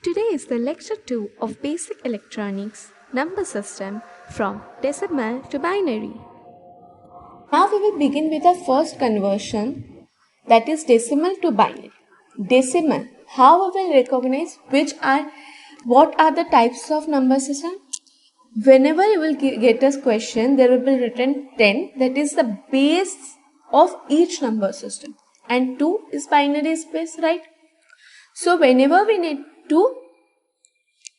Today is the lecture 2 of Basic Electronics Number System from Decimal to Binary. Now we will begin with the first conversion, that is decimal to binary. Decimal, how we will recognize what are the types of number system? Whenever you will get a question, there will be written 10, that is the base of each number system, and 2 is binary space, right? So whenever we need to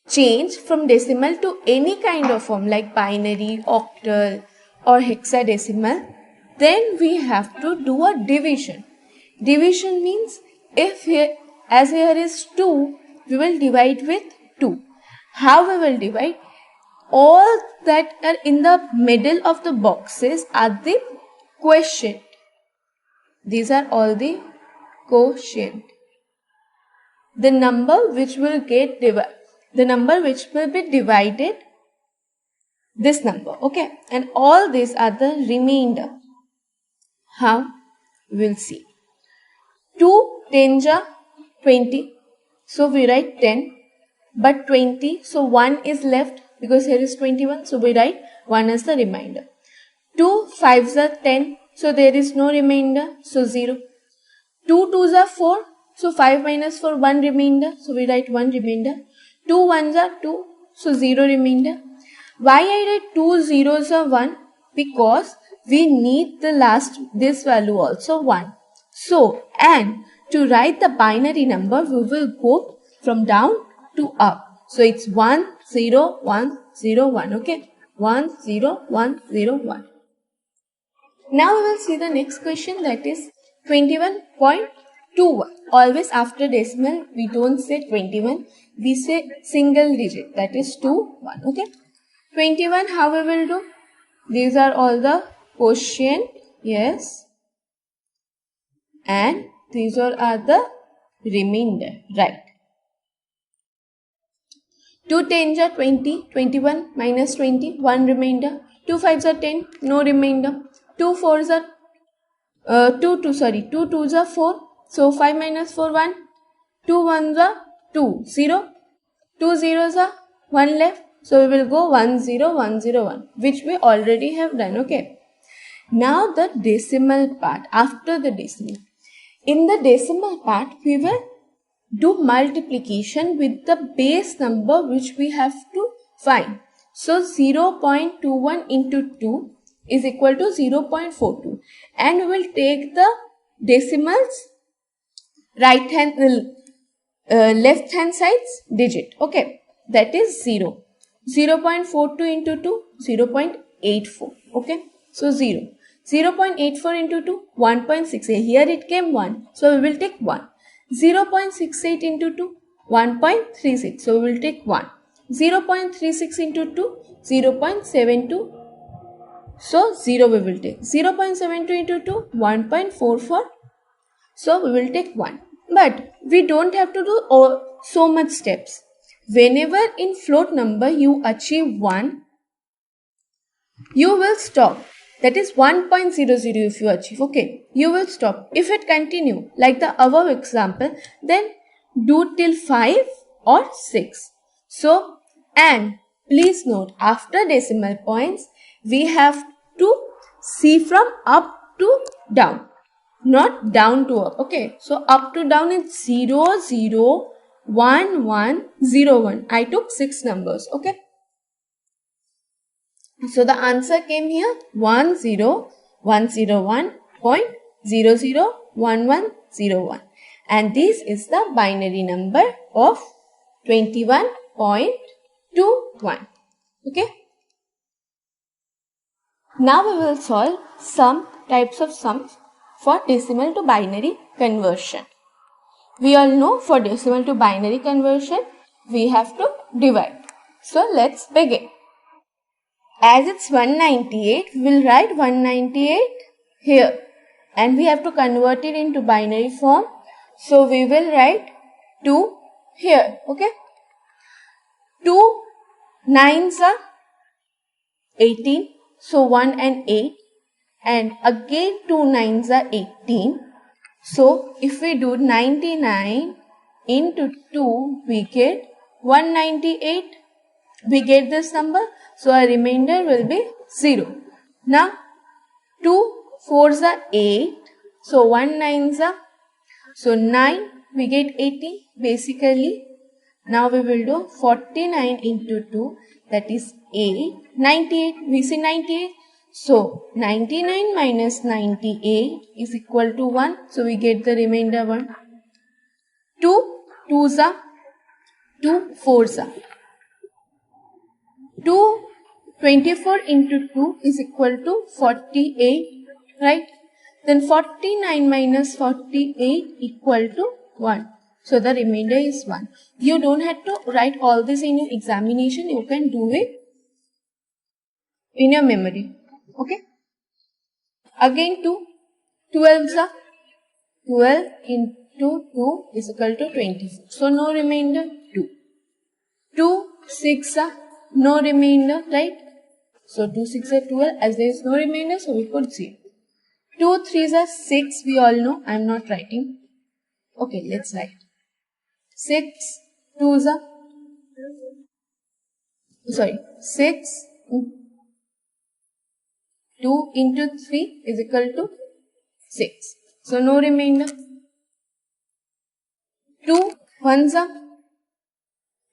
change from decimal to any kind of form like binary, octal or hexadecimal, then we have to do a division. Division means if here is 2, we will divide with 2. How we will divide? All that are in the middle of the boxes are the quotient. These are all the quotient. The number which will be divided, this number, okay, and all these are the remainder. How? We'll see. 2 10s are 20, so we write 10, but 20, so 1 is left because here is 21, so we write 1 as the remainder. 2 5s are 10, so there is no remainder, so 0. 2 2s are 4, so 5 minus 4, 1 remainder, so we write 1 remainder. 2 1s are 2, so 0 remainder. Why I write 2 zeros are 1? Because we need this value also 1. So, and to write the binary number, we will go from down to up. So, it's 1 0 1 0 1, okay? 1 0 1 0 1. Now we will see the next question, that is 21.21. Always after decimal, we don't say 21, we say single digit, that is 2 1, okay? 21, how we will do? These are all the quotient, yes, and these all are the remainder, right? 2 10s are 20, 21 minus 20, 1 remainder. 2 5s are 10, no remainder. 2 2s are 4, so 5 minus 4, 1. 2 1s are 2, 0. 2 zeros are 1 left, so we will go 1 0 1 0 1, which we already have done, okay? Now the decimal part, after the decimal. In the decimal part, we will do multiplication with the base number which we have to find. So 0.21 into 2 is equal to 0.42, and we will take the decimals left hand side's digit, okay, that is 0. 0.42 into 2, 0.84, okay, so 0. 0.84 into 2, 1.68, here it came 1, so we will take 1. 0.68 into 2, 1.36, so we will take 1. 0.36 into 2, 0.72, so 0 we will take. 0.72 into 2, 1.44, so we will take 1. But we don't have to do so much steps. Whenever in float number you achieve 1, you will stop. That is 1.00 if you achieve, okay, you will stop. If it continue like the above example, then do till 5 or 6. So, and please note, after decimal points, we have to see from up to down, not down to up, okay. So, up to down is 0 0 1 1 0 1. I took 6 numbers, okay. So the answer came here 10101.001101, and this is the binary number of 21.21. Okay. Now we will solve some types of sums for decimal to binary conversion. We all know for decimal to binary conversion we have to divide. So let's begin. As it's 198, we will write 198 here, and we have to convert it into binary form. So we will write 2 here, okay. 2 9s are 18, so 1 and 8, and again 2 9s are 18. So if we do 99 into 2, we get 198, we get this number, so our remainder will be 0. Now 2 4s are 8, so 1 9s are, so 9, we get 80 basically. Now we will do 49 into 2, that is 8, 98, we see 98. So 99 minus 98 is equal to 1, so we get the remainder 1. 2 2s are, 2 4s are. 24 into 2 is equal to 48, right? Then 49 minus 48 equal to 1. So the remainder is 1. You don't have to write all this in your examination. You can do it in your memory. Okay? Again 2. 12s are, 12 into 2 is equal to 24. So no remainder, 2. 2 6 are, no remainder, right? So 2 6 are 12, as there is no remainder, so we put 0. 2 3s are 6, we all know. I am not writing. Okay, let's write. 6 2s are, 6 2 into 3 is equal to 6. So no remainder. 2 1s are,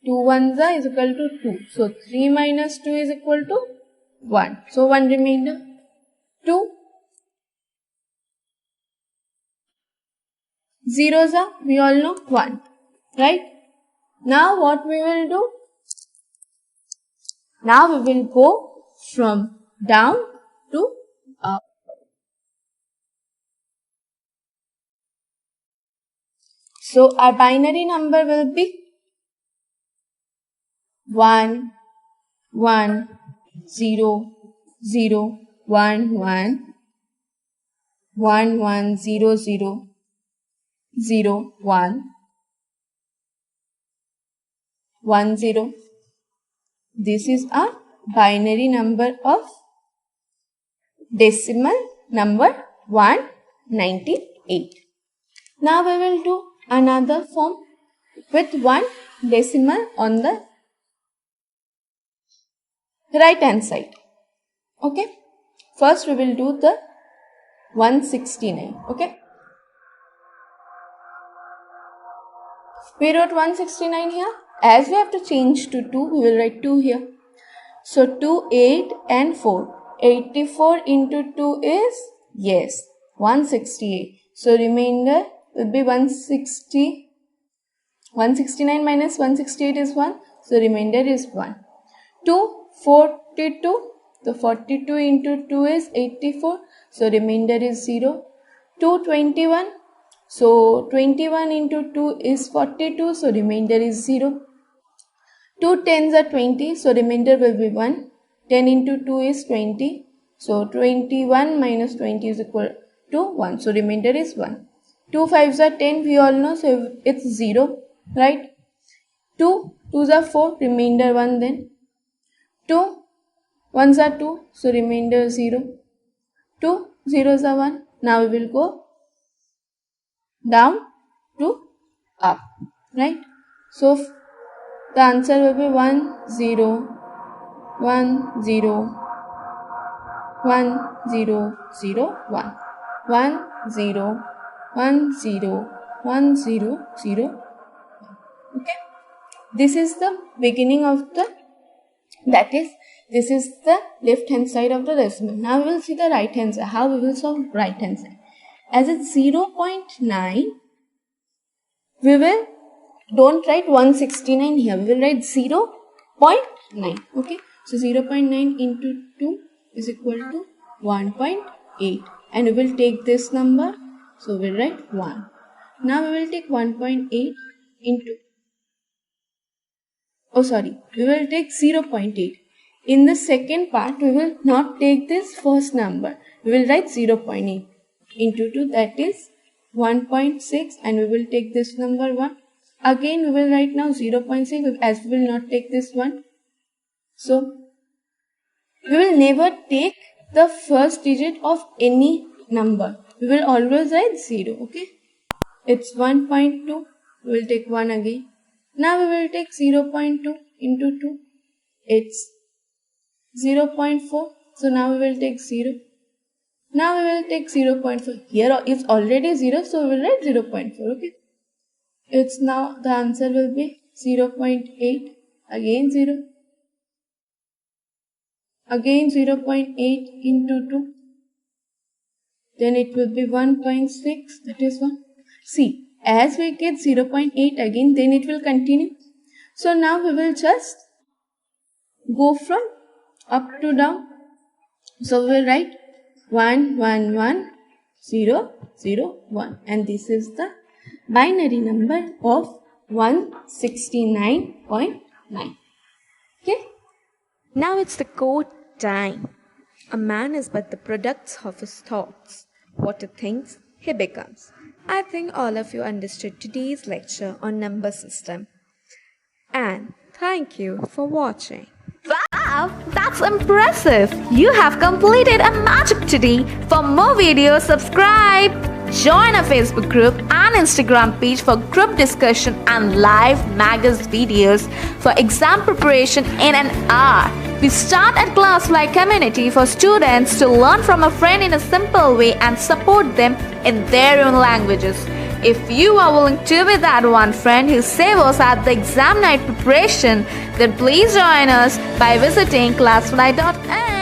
2 1s are is equal to 2. So 3 minus 2 is equal to 1. So 1 remainder. 2 zeros are, we all know, 1. Right? Now what we will do? Now we will go from down to up. So our binary number will be 1 1 0 0 1 1 1 1 0 0 0 1 1 0. This is a binary number of decimal number 198. Now we will do another form with one decimal on the right hand side. Okay. First we will do the 169. Okay. We wrote 169 here. As we have to change to 2, we will write 2 here. So 2, 8 and 4. 84 into 2 is, yes, 168. So remainder will be 160. 169 minus 168 is 1. So remainder is 1. 242. So 42 into 2 is 84. So remainder is 0. 221. So 21 into 2 is 42. So remainder is 0. 2 tens are 20. So remainder will be 1. 10 into 2 is 20. So 21 minus 20 is equal to 1. So remainder is 1. 2 fives are 10. We all know. So it's 0. Right? 2 twos are 4. Remainder 1 then. 2 ones are 2. So remainder 0. 2 zeros are 1. Now we will go down to up. Right? So the answer will be 1 0 1 0 1 0 0 1 1 0 1 0 1 0 0. Okay. This is the beginning of the, that is, this is the left hand side of the decimal. Now we will see the right hand side. How we will solve right hand side? As it's 0.9, we will, don't write 169 here. We will write 0.9. Okay. So 0.9 into 2 is equal to 1.8. And we will take this number. So we will write 1. Now we will take 1.8 into, we will take 0.8. In the second part, we will not take this first number. We will write 0.8 into 2, that is 1.6, and we will take this number 1. Again, we will write now 0.6 as we will not take this one. So, we will never take the first digit of any number. We will always write 0, okay? It's 1.2. We will take 1 again. Now we will take 0.2 into 2. It's 0.4. So now we will take 0. Now we will take 0.4. Here it's already 0, so we will write 0.4. Okay. It's now the answer will be 0.8. Again 0. Again 0.8 into 2. Then it will be 1.6. That is 1. See, as we get 0.8 again, then it will continue. So now we will just go from up to down. So we will write 1, 1, 1, 0, 0, 1. And this is the binary number of 169.9. Okay. Now it's the quote time. A man is but the products of his thoughts. What he thinks, he becomes. I think all of you understood today's lecture on number system. And thank you for watching. Wow, that's impressive! You have completed a magic today. For more videos, subscribe. Join our Facebook group and Instagram page for group discussion and live magazine videos for exam preparation in an hour. We start at Classfly community for students to learn from a friend in a simple way and support them in their own languages. If you are willing to be that one friend who saves us at the exam night preparation, then please join us by visiting classfly.in.